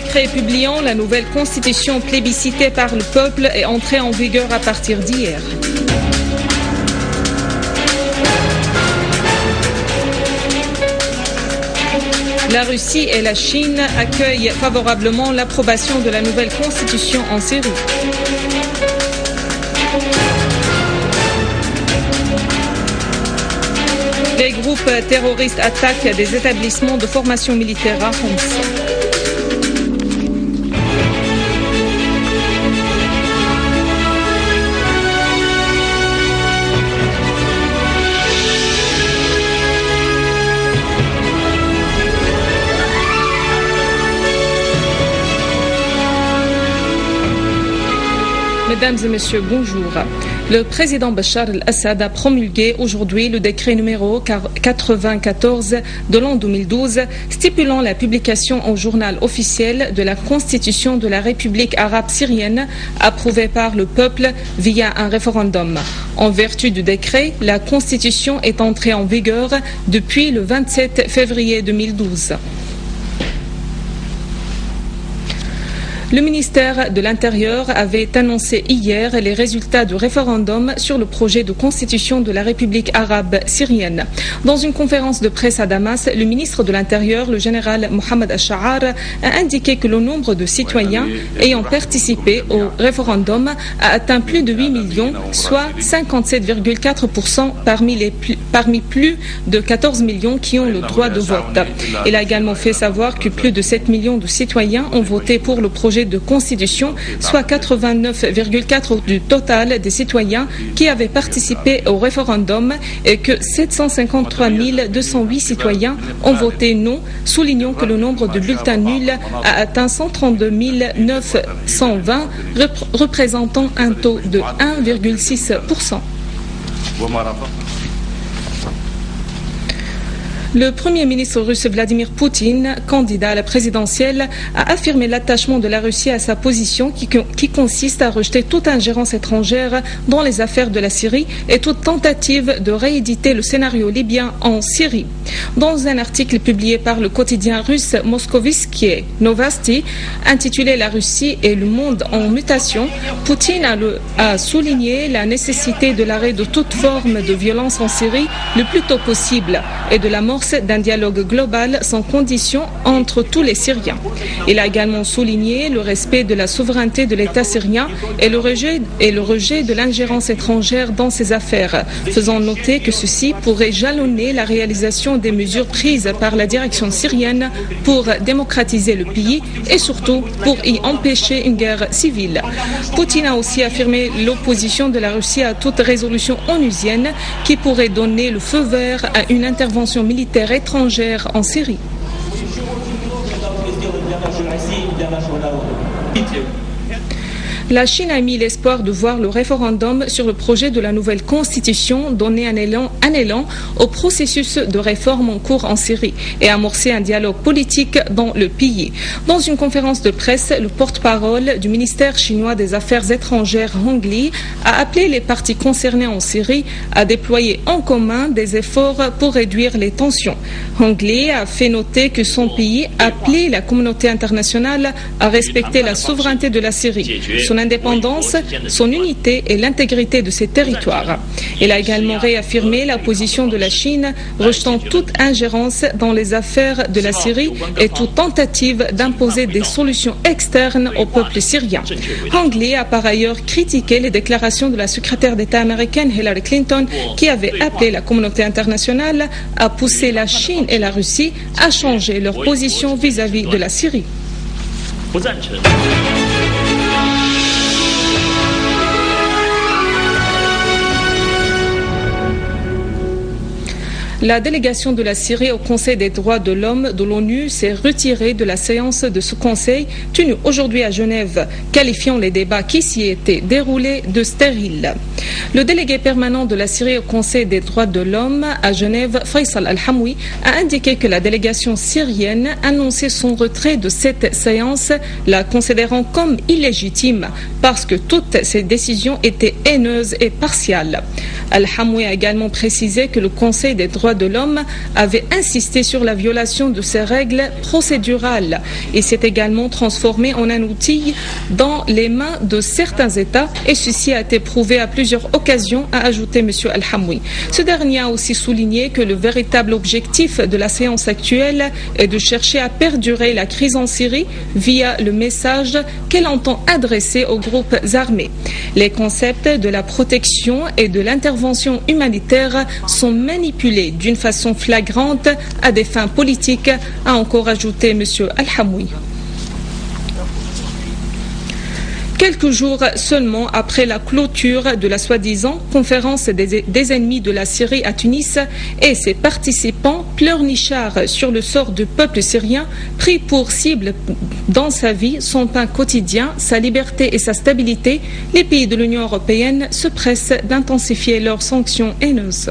décret publiant la nouvelle constitution plébiscitée par le peuple est entré en vigueur à partir d'hier. La Russie et la Chine accueillent favorablement l'approbation de la nouvelle constitution en Syrie. Les groupes terroristes attaquent des établissements de formation militaire à Homs. Mesdames et messieurs, bonjour. Le président Bachar el-Assad a promulgué aujourd'hui le décret numéro 94 de l'an 2012 stipulant la publication au journal officiel de la Constitution de la République arabe syrienne approuvée par le peuple via un référendum. En vertu du décret, la Constitution est entrée en vigueur depuis le 27 février 2012. Le ministère de l'Intérieur avait annoncé hier les résultats du référendum sur le projet de constitution de la République arabe syrienne. Dans une conférence de presse à Damas, le ministre de l'Intérieur, le général Mohamed Al-Sha'ar, a indiqué que le nombre de citoyens ayant participé au référendum a atteint plus de 8 millions, soit 57,4% parmi plus de 14 millions qui ont le droit de vote. Il a également fait savoir que plus de 7 millions de citoyens ont voté pour le projet de constitution, soit 89,4% du total des citoyens qui avaient participé au référendum et que 753 208 citoyens ont voté non, soulignant que le nombre de bulletins nuls a atteint 132 920, représentant un taux de 1,6%. Le Premier ministre russe Vladimir Poutine, candidat à la présidentielle, a affirmé l'attachement de la Russie à sa position qui consiste à rejeter toute ingérence étrangère dans les affaires de la Syrie et toute tentative de rééditer le scénario libyen en Syrie. Dans un article publié par le quotidien russe Moskovitskие Novosti, intitulé « La Russie et le monde en mutation », Poutine a souligné la nécessité de l'arrêt de toute forme de violence en Syrie le plus tôt possible et de la mort d'un dialogue global sans condition entre tous les Syriens. Il a également souligné le respect de la souveraineté de l'État syrien et le rejet de l'ingérence étrangère dans ses affaires, faisant noter que ceci pourrait jalonner la réalisation des mesures prises par la direction syrienne pour démocratiser le pays et surtout pour y empêcher une guerre civile. Poutine a aussi affirmé l'opposition de la Russie à toute résolution onusienne qui pourrait donner le feu vert à une intervention militaire étrangère en Syrie. La Chine a mis l'espoir de voir le référendum sur le projet de la nouvelle constitution donner un élan au processus de réforme en cours en Syrie et amorcer un dialogue politique dans le pays. Dans une conférence de presse, le porte-parole du ministère chinois des Affaires étrangères, Hong Li, a appelé les parties concernées en Syrie à déployer en commun des efforts pour réduire les tensions. Hong Li a fait noter que son pays appelait la communauté internationale à respecter la souveraineté de la Syrie, son indépendance, son unité et l'intégrité de ses territoires. Il a également réaffirmé la position de la Chine, rejetant toute ingérence dans les affaires de la Syrie et toute tentative d'imposer des solutions externes au peuple syrien. Hong Li a par ailleurs critiqué les déclarations de la secrétaire d'État américaine Hillary Clinton qui avait appelé la communauté internationale à pousser la Chine et la Russie à changer leur position vis-à-vis de la Syrie. La délégation de la Syrie au Conseil des droits de l'homme de l'ONU s'est retirée de la séance de ce conseil tenue aujourd'hui à Genève, qualifiant les débats qui s'y étaient déroulés de stériles. Le délégué permanent de la Syrie au Conseil des droits de l'homme à Genève, Faisal Al-Hamoui, a indiqué que la délégation syrienne annonçait son retrait de cette séance, la considérant comme illégitime parce que toutes ces décisions étaient haineuses et partiales. Al-Hamoui a également précisé que le Conseil des droits droits de l'homme avait insisté sur la violation de ces règles procédurales et s'est également transformé en un outil dans les mains de certains États, et ceci a été prouvé à plusieurs occasions, a ajouté M. Al-Hamoui. Ce dernier a aussi souligné que le véritable objectif de la séance actuelle est de chercher à perdurer la crise en Syrie via le message qu'elle entend adresser aux groupes armés. Les concepts de la protection et de l'intervention humanitaire sont manipulés d'une façon flagrante à des fins politiques, a encore ajouté M. Al-Hamoui. Quelques jours seulement après la clôture de la soi-disant conférence des ennemis de la Syrie à Tunis et ses participants pleurnichards sur le sort du peuple syrien pris pour cible dans sa vie, son pain quotidien, sa liberté et sa stabilité, les pays de l'Union européenne se pressent d'intensifier leurs sanctions haineuses.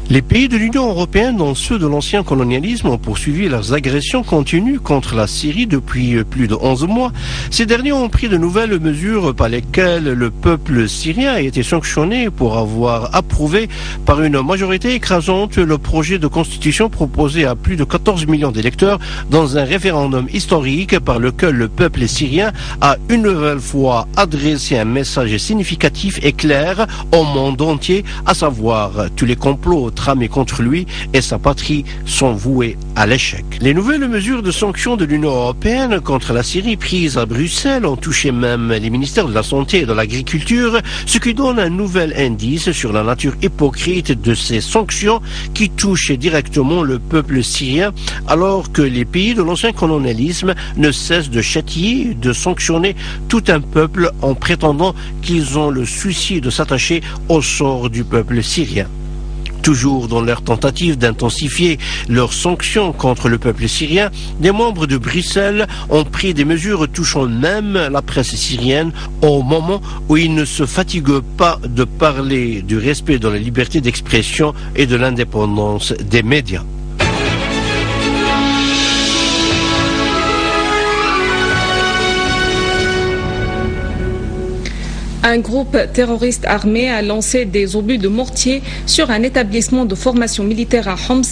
Les pays de l'Union européenne, dont ceux de l'ancien colonialisme, ont poursuivi leurs agressions continues contre la Syrie depuis plus de 11 mois. Ces derniers ont pris de nouvelles mesures par lesquelles le peuple syrien a été sanctionné pour avoir approuvé par une majorité écrasante le projet de constitution proposé à plus de 14 millions d'électeurs dans un référendum historique par lequel le peuple syrien a une nouvelle fois adressé un message significatif et clair au monde entier, à savoir tous les complots tramés contre lui et sa patrie sont voués à l'échec. Les nouvelles mesures de sanctions de l'Union européenne contre la Syrie prises à Bruxelles ont touché même les ministères de la Santé et de l'Agriculture, ce qui donne un nouvel indice sur la nature hypocrite de ces sanctions qui touchent directement le peuple syrien, alors que les pays de l'ancien colonialisme ne cessent de châtier, de sanctionner tout un peuple en prétendant qu'ils ont le souci de s'attacher au sort du peuple syrien. Toujours dans leur tentative d'intensifier leurs sanctions contre le peuple syrien, des membres de Bruxelles ont pris des mesures touchant même la presse syrienne au moment où ils ne se fatiguent pas de parler du respect de la liberté d'expression et de l'indépendance des médias. Un groupe terroriste armé a lancé des obus de mortier sur un établissement de formation militaire à Homs,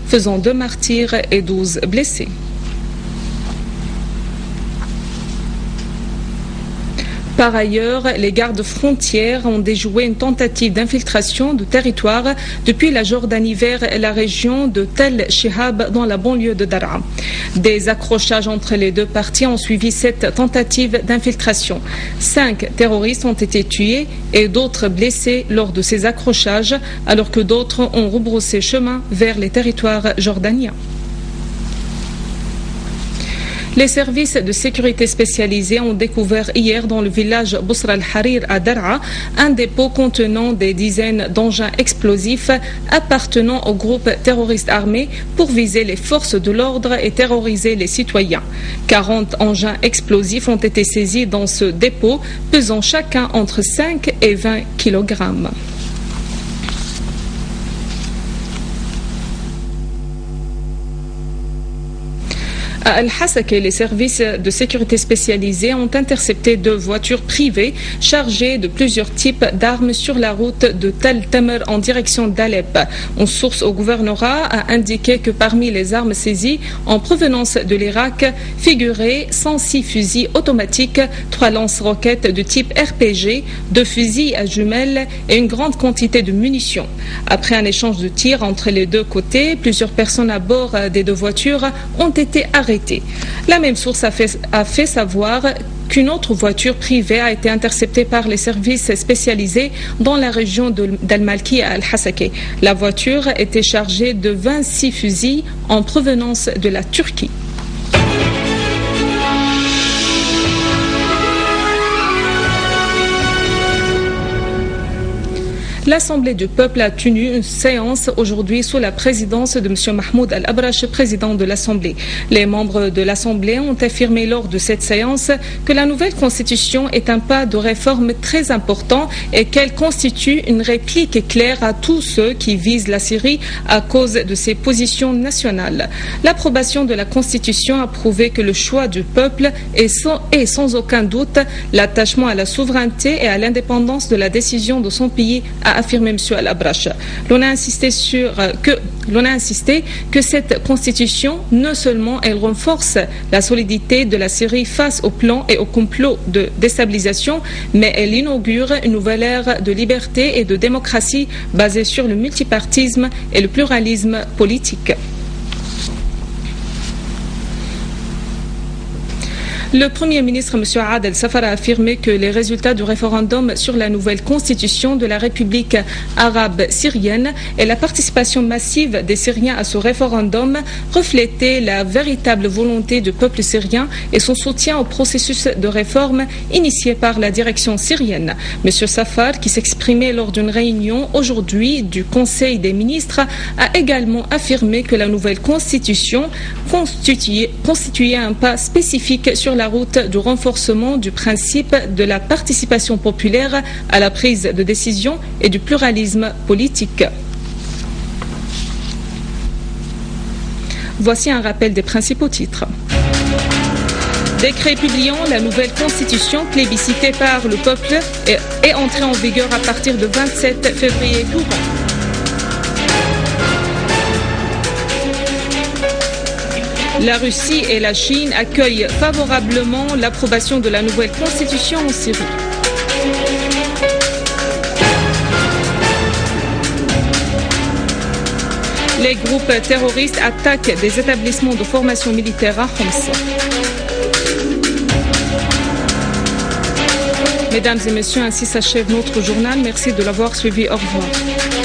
faisant 2 martyrs et 12 blessés. Par ailleurs, les gardes frontières ont déjoué une tentative d'infiltration du territoire depuis la Jordanie vers la région de Tel Shihab dans la banlieue de Daraa. Des accrochages entre les deux parties ont suivi cette tentative d'infiltration. 5 terroristes ont été tués et d'autres blessés lors de ces accrochages, alors que d'autres ont rebroussé chemin vers les territoires jordaniens. Les services de sécurité spécialisés ont découvert hier dans le village Bousra al-Harir à Daraa un dépôt contenant des dizaines d'engins explosifs appartenant au groupe terroriste armé pour viser les forces de l'ordre et terroriser les citoyens. 40 engins explosifs ont été saisis dans ce dépôt, pesant chacun entre 5 et 20 kg. À Al-Hasaka, les services de sécurité spécialisés ont intercepté 2 voitures privées chargées de plusieurs types d'armes sur la route de Tal Tamer en direction d'Alep. Une source au gouvernorat a indiqué que parmi les armes saisies en provenance de l'Irak figuraient 106 fusils automatiques, 3 lance-roquettes de type RPG, 2 fusils à jumelles et une grande quantité de munitions. Après un échange de tirs entre les deux côtés, plusieurs personnes à bord des 2 voitures ont été arrêtées. La même source a fait savoir qu'une autre voiture privée a été interceptée par les services spécialisés dans la région d'Al-Malki à Al-Hasaka. La voiture était chargée de 26 fusils en provenance de la Turquie. L'Assemblée du peuple a tenu une séance aujourd'hui sous la présidence de M. Mahmoud Al-Abrash, président de l'Assemblée. Les membres de l'Assemblée ont affirmé lors de cette séance que la nouvelle constitution est un pas de réforme très important et qu'elle constitue une réplique claire à tous ceux qui visent la Syrie à cause de ses positions nationales. L'approbation de la constitution a prouvé que le choix du peuple est sans aucun doute l'attachement à la souveraineté et à l'indépendance de la décision de son pays, a affirmé M. Al-Abrash. L'on a insisté que cette constitution, non seulement elle renforce la solidité de la Syrie face au plan et au complot de déstabilisation, mais elle inaugure une nouvelle ère de liberté et de démocratie basée sur le multipartisme et le pluralisme politique. Le Premier ministre, M. Adel Safar, a affirmé que les résultats du référendum sur la nouvelle constitution de la République arabe syrienne et la participation massive des Syriens à ce référendum reflétaient la véritable volonté du peuple syrien et son soutien au processus de réforme initié par la direction syrienne. M. Safar, qui s'exprimait lors d'une réunion aujourd'hui du Conseil des ministres, a également affirmé que la nouvelle constitution constituait un pas spécifique sur la route du renforcement du principe de la participation populaire à la prise de décision et du pluralisme politique. Voici un rappel des principaux titres. Décret publiant la nouvelle constitution plébiscitée par le peuple est entrée en vigueur à partir du 27 février courant. La Russie et la Chine accueillent favorablement l'approbation de la nouvelle constitution en Syrie. Les groupes terroristes attaquent des établissements de formation militaire à Homs. Mesdames et messieurs, ainsi s'achève notre journal. Merci de l'avoir suivi. Au revoir.